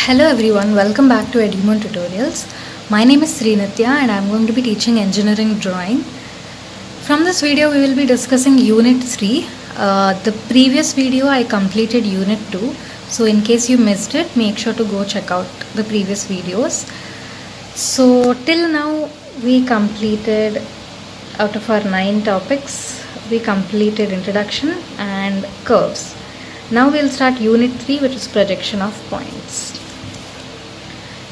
Hello everyone, welcome back to Edumon Tutorials. My name is Srinitya and I am going to be teaching engineering drawing. From this video we will be discussing Unit 3. The previous video I completed Unit 2. So in case you missed it, make sure to go check out the previous videos. So till now we completed, out of our 9 topics, we completed introduction and curves. Now we'll start Unit 3, which is projection of points.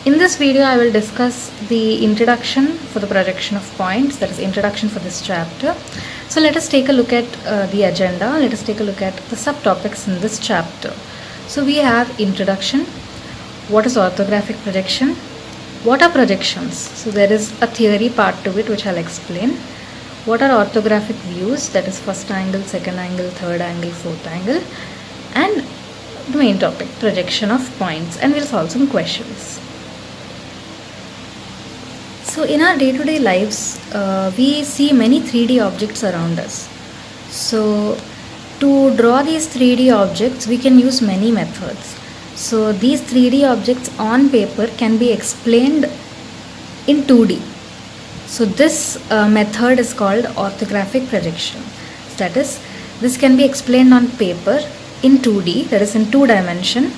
In this video I will discuss the introduction for the projection of points, that is introduction for this chapter. So let us take a look at the agenda. Let us take a look at the subtopics in this chapter. So we have introduction, what is orthographic projection, what are projections. So there is a theory part to it which I'll explain. What are orthographic views, that is first angle, second angle, third angle, fourth angle, and the main topic, projection of points, and we'll solve some questions. So in our day-to-day lives, we see many 3D objects around us. So to draw these 3D objects, we can use many methods. So these 3D objects on paper can be explained in 2D. So this method is called orthographic projection. That is, this can be explained on paper in 2D, that is in 2 dimension,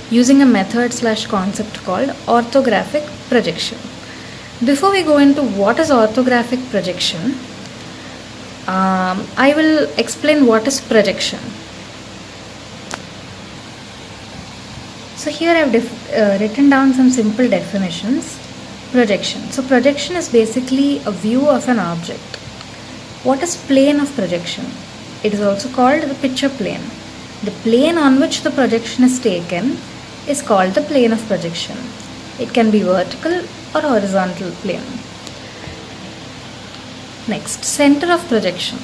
using a method / concept called orthographic projection. Before we go into what is orthographic projection, I will explain what is projection. So here I have written down some simple definitions. Projection. So projection is basically a view of an object. What is plane of projection? It is also called the picture plane. The plane on which the projection is taken is called the plane of projection. It can be vertical or horizontal plane. Next, center of projection.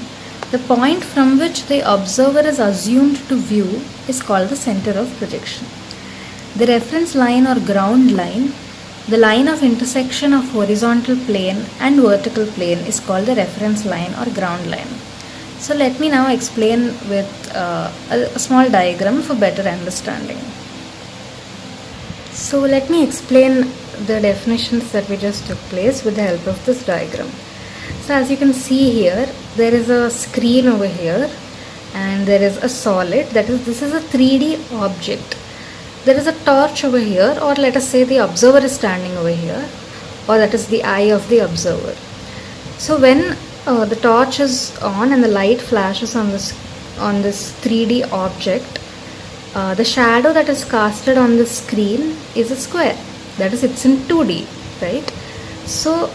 The point from which the observer is assumed to view is called the center of projection. The reference line or ground line, the line of intersection of horizontal plane and vertical plane, is called the reference line or ground line. So let me now explain with a small diagram for better understanding. So let me explain the definitions that we just took place with the help of this diagram. So as you can see here, there is a screen over here and there is a solid, that is, this is a 3D object. There is a torch over here, or let us say the observer is standing over here, or that is the eye of the observer. So when the torch is on and the light flashes on this 3D object, the shadow that is casted on the screen is a square, that is, it's in 2D, right? So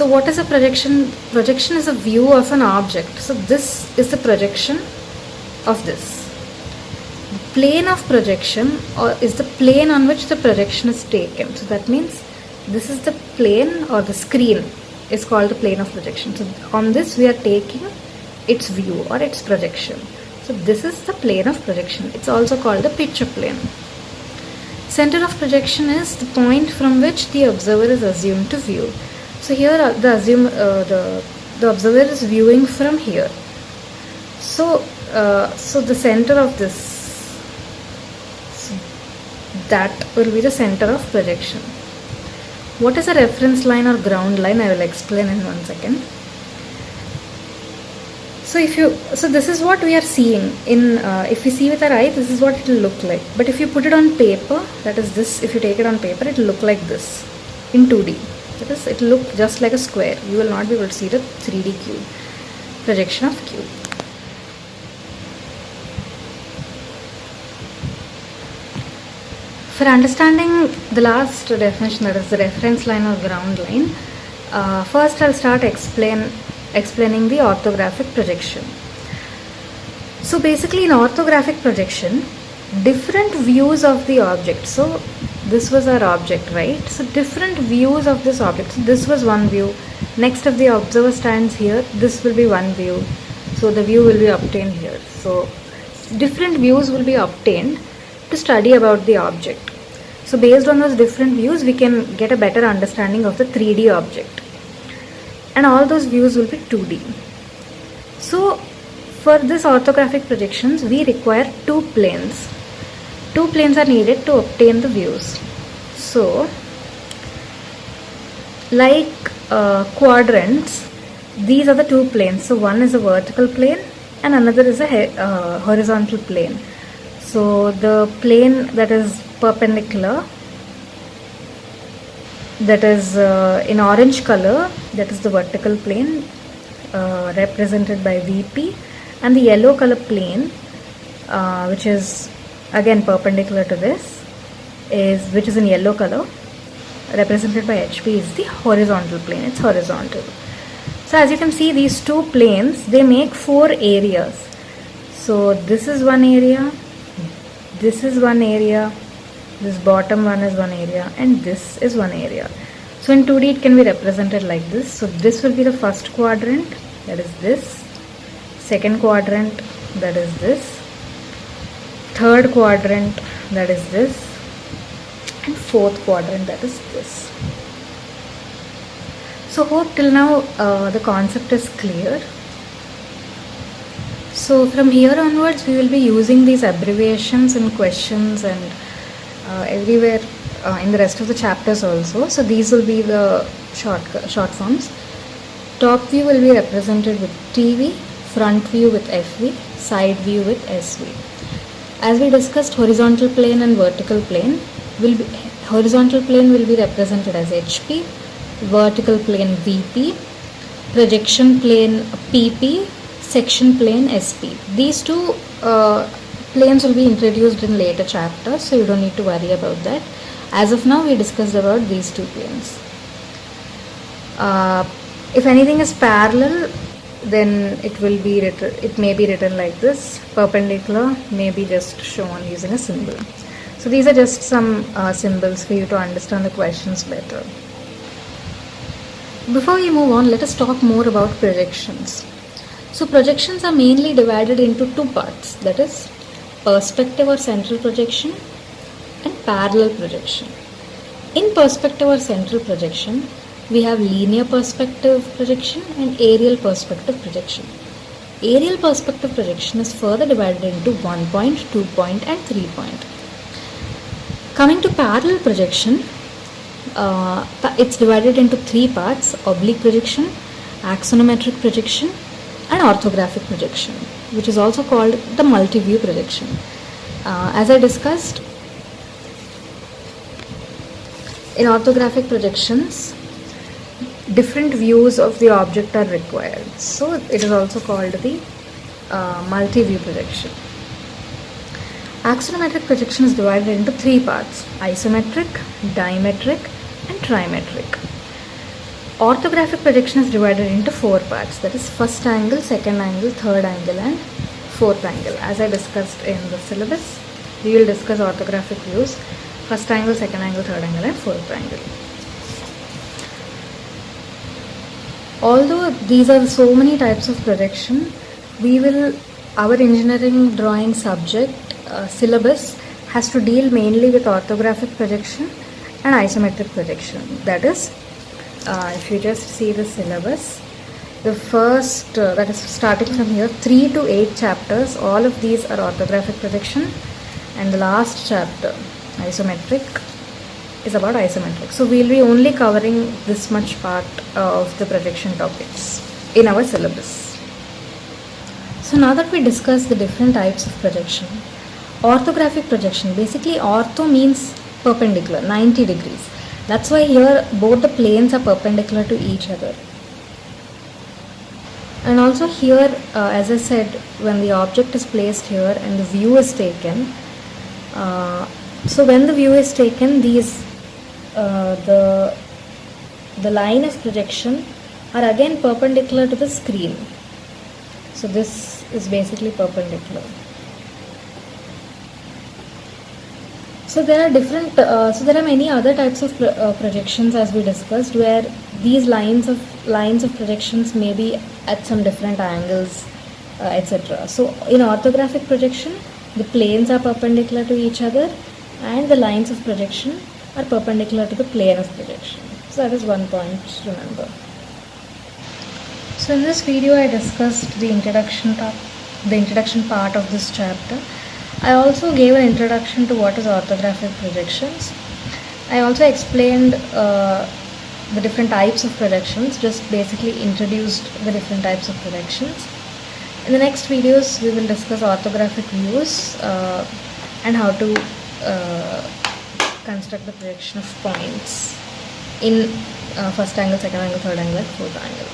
what is a projection? Projection is a view of an object. So this is the projection of this. The plane of projection is the plane on which the projection is taken. So that means this is the plane, or the screen is called the plane of projection. So on this we are taking its view or its projection. So this is the plane of projection. It's also called the picture plane. Center of projection is the point from which the observer is assumed to view. So here the observer is viewing from here. So the center of this, that will be the center of projection. What is a reference line or ground line? I will explain in 1 second. So this is what we are seeing in, if we see with our eye, this is what it will look like. But if you put it on paper, that is this, if you take it on paper, it will look like this in 2D. That is, it will look just like a square. You will not be able to see the 3D cube, projection of cube. For understanding the last definition, that is the reference line or ground line, first I'll start explaining the orthographic projection. So basically in orthographic projection, different views of the object. So this was our object, right? So different views of this object. So this was one view. Next, if the observer stands here, this will be one view. So the view will be obtained here. So different views will be obtained to study about the object. So based on those different views, we can get a better understanding of the 3D object. And all those views will be 2D. So for this orthographic projections, we require 2 planes. Two planes are needed to obtain the views. So, like quadrants, these are the two planes. So one is a vertical plane and another is a horizontal plane. So the plane that is perpendicular, that is in orange color, that is the vertical plane represented by VP, and the yellow color plane which is again perpendicular to this, which is in yellow color, represented by HP, is the horizontal plane. It's horizontal. So as you can see, these two planes, they make four areas. So this is one area, this is one area, this bottom one is one area, and this is one area. So in 2D it can be represented like this. So this will be the first quadrant, that is this. Second quadrant, that is this. Third quadrant, that is this. And fourth quadrant, that is this. So hope till now the concept is clear. So from here onwards we will be using these abbreviations in questions and everywhere in the rest of the chapters also. So these will be the short forms. Top view will be represented with TV, front view with FV, side view with SV. As we discussed, horizontal plane and vertical plane horizontal plane will be represented as HP, vertical plane VP, projection plane PP, section plane SP. These two planes will be introduced in later chapters, so you don't need to worry about that. As of now, we discussed about these two planes. If anything is parallel, then it may be written like this. Perpendicular may be just shown using a symbol. So these are just some symbols for you to understand the questions better. Before we move on, let us talk more about projections. So projections are mainly divided into two parts, that is perspective or central projection and parallel projection. In perspective or central projection, we have linear perspective projection and aerial perspective projection. Aerial perspective projection is further divided into 1 point, 2 point and 3 point. Coming to parallel projection, it's divided into three parts: oblique projection, axonometric projection and orthographic projection, which is also called the multi-view projection. As I discussed, in orthographic projections, different views of the object are required. So it is also called the multi-view projection. Axonometric projection is divided into three parts: isometric, dimetric and trimetric. Orthographic projection is divided into four parts, that is first angle, second angle, third angle and fourth angle. As I discussed in the syllabus, we will discuss orthographic views: first angle, second angle, third angle and fourth angle. Although these are so many types of projection, our engineering drawing subject syllabus has to deal mainly with orthographic projection and isometric projection. That is, if you just see the syllabus, the first, that is starting from here, 3 to 8 chapters, all of these are orthographic projection, and the last chapter, isometric, is about isometric. So we will be only covering this much part of the projection topics in our syllabus. So now that we discussed the different types of projection, orthographic projection, basically ortho means perpendicular, 90 degrees. That's why here both the planes are perpendicular to each other. And also here, as I said, when the object is placed here and the view is taken, so when the view is taken, these the line of projection are again perpendicular to the screen. So this is basically perpendicular. So there are many other types of projections, as we discussed, where these lines of projections may be at some different angles, etc. So in orthographic projection, the planes are perpendicular to each other and the lines of projection are perpendicular to the plane of projection. So that is one point to remember. So in this video I discussed the introduction part of this chapter. I also gave an introduction to what is orthographic projections. I also explained the different types of projections, just basically introduced the different types of projections. In the next videos, we will discuss orthographic views and how to construct the projection of points in first angle, second angle, third angle, fourth angle.